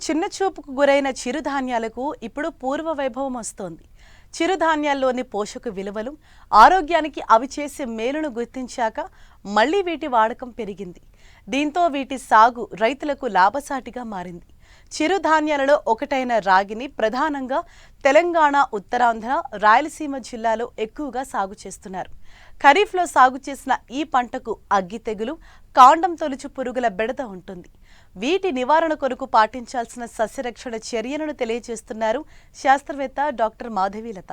చిన్న చూపుకు గురైన చిరుధాన్యాలకు ఇప్పుడు పూర్వ వైభవం వస్తోంది. చిరుధాన్యాల్లోని పోషక విలువలు, ఆరోగ్యానికి అవి చేసే మేలును గుర్తించాక మళ్లీ వీటి వాడకం పెరిగింది. దీంతో వీటి సాగు రైతులకు లాభసాటిగా మారింది. చిరుధాన్యాలలో ఒకటైన రాగిని ప్రధానంగా తెలంగాణ, ఉత్తరాంధ్ర, రాయలసీమ జిల్లాలో ఎక్కువగా సాగు చేస్తున్నారు. ఖరీఫ్లో సాగు చేసిన ఈ పంటకు అగ్గి తెగులు, కాండం తొలుచు పురుగుల బెడద ఉంటుంది. వీటి నివారణ కొరకు పాటించాల్సిన సస్యరక్షణ చర్యలను తెలియజేస్తున్నారు శాస్త్రవేత్త డాక్టర్ మాధవీలత.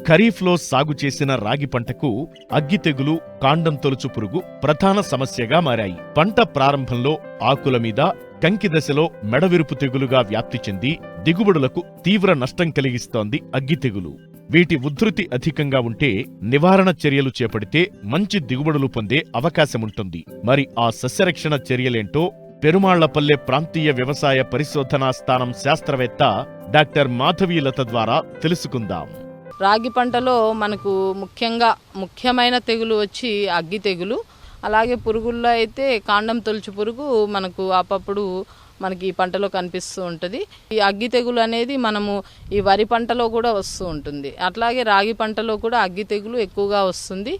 ఖరీఫ్లో సాగు చేసిన రాగి పంటకు అగ్గి తెగులు, కాండం తొలుచు పురుగు ప్రధాన సమస్యగా మారాయి. పంట ప్రారంభంలో ఆకుల మీద, కంకి దశలో మెడవిరుపు తెగులుగా వ్యాప్తి చెంది దిగుబడులకు తీవ్ర నష్టం కలిగిస్తోంది అగ్గి తెగులు. వీటి ఉధృతి అధికంగా ఉంటే నివారణ చర్యలు చేపడితే మంచి దిగుబడులు పొందే అవకాశముంటుంది. మరి ఆ సస్యరక్షణ చర్యలేంటో పెరుమాళ్లపల్లె ప్రాంతీయ వ్యవసాయ పరిశోధనా స్థానం శాస్త్రవేత్త డాక్టర్ మాధవీలత ద్వారా తెలుసుకుందాం. రాగి పంటలో మనకు ముఖ్యమైన తెగులు వచ్చి అగ్గి తెగులు. అలాగే పురుగుల్లో అయితే కాండం తొలుచు పురుగు మనకు అప్పుడు మనకి ఈ పంటలో కనిపిస్తూ ఉంటుంది. ఈ అగ్గి తెగులు అనేది మనము ఈ వరి పంటలో కూడా వస్తూ ఉంటుంది. అట్లాగే రాగి పంటలో కూడా అగ్గి తెగులు ఎక్కువగా వస్తుంది.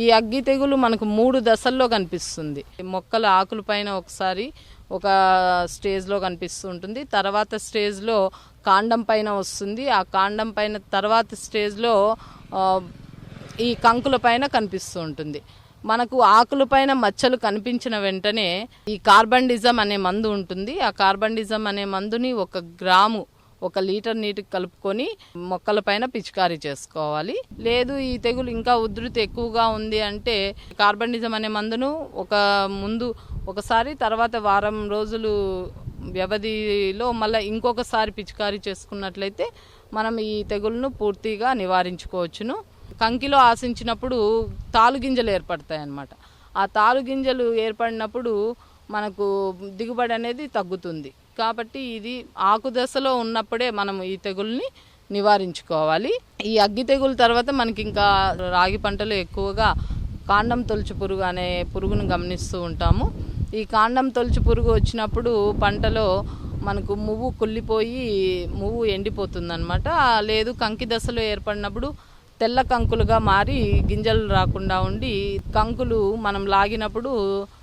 ఈ అగ్గి తెగులు మనకు 3 దశల్లో కనిపిస్తుంది. మొక్కల ఆకుల పైన ఒకసారి ఒక స్టేజ్లో కనిపిస్తూ ఉంటుంది. తర్వాత స్టేజ్లో కాండం పైన వస్తుంది. ఆ కాండం పైన తర్వాత స్టేజ్లో ఈ కంకుల పైన కనిపిస్తూ ఉంటుంది. మనకు ఆకులపైన మచ్చలు కనిపించిన వెంటనే ఈ కార్బండిజం అనే మందు ఉంటుంది. ఆ కార్బండిజం అనే మందుని 1 గ్రాము 1 లీటర్ నీటికి కలుపుకొని మొక్కల పైన పిచికారీ చేసుకోవాలి. లేదు ఈ తెగులు ఇంకా ఉధృతి ఎక్కువగా ఉంది అంటే కార్బండిజం అనే మందును ముందు ఒకసారి, తర్వాత వారం రోజులు వ్యవధిలో మళ్ళీ ఇంకొకసారి పిచికారీ చేసుకున్నట్లయితే మనం ఈ తెగులను పూర్తిగా నివారించుకోవచ్చును. కంకిలో ఆశించినప్పుడు తాలుగింజలు ఏర్పడతాయి అన్నమాట. ఆ తాలుగింజలు ఏర్పడినప్పుడు మనకు దిగుబడి అనేది తగ్గుతుంది. కాబట్టి ఇది ఆకు దశలో ఉన్నప్పుడే మనం ఈ తెగుల్ని నివారించుకోవాలి. ఈ అగ్గి తెగులు తర్వాత మనకి ఇంకా రాగి పంటలో ఎక్కువగా కాండం తొలుచు పురుగు అనే పురుగును గమనిస్తూ ఉంటాము. ఈ కాండం తొలుచు పురుగు వచ్చినప్పుడు పంటలో మనకు మువ్వు కుళ్ళిపోయి మువ్వు ఎండిపోతుంది అన్నమాట. లేదు కంకి దశలో ఏర్పడినప్పుడు తెల్ల కంకులుగా మారి గింజలు రాకుండా ఉండి కంకులు మనం లాగినప్పుడు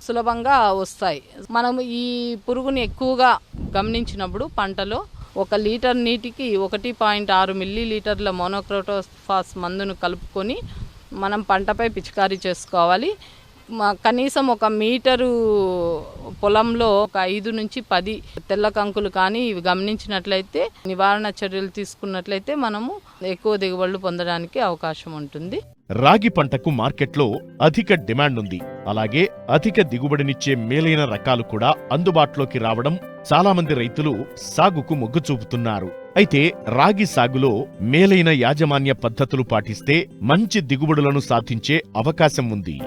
సులభంగా వస్తాయి. మనం ఈ పురుగుని ఎక్కువగా గమనించినప్పుడు పంటలో 1 లీటర్ నీటికి 1.6 మిల్లీలీటర్ల మోనోక్రోటోఫాస్ మందును కలుపుకొని మనం పంటపై పిచికారీ చేసుకోవాలి. కనీసం 1 మీటరు పొలంలో 5 నుంచి 10 తెల్ల కంకులు కానీ ఇవి గమనించినట్లయితే నివారణ చర్యలు తీసుకున్నట్లయితే మనము ఎక్కువ దిగుబడులు పొందడానికి అవకాశం ఉంటుంది. రాగి పంటకు మార్కెట్లో అధిక డిమాండ్ ఉంది. అలాగే అధిక దిగుబడినిచ్చే మేలైన రకాలు కూడా అందుబాటులోకి రావడం చాలా మంది రైతులు సాగుకు మొగ్గు చూపుతున్నారు. అయితే రాగి సాగులో మేలైన యాజమాన్య పద్ధతులు పాటిస్తే మంచి దిగుబడులను సాధించే అవకాశం ఉంది.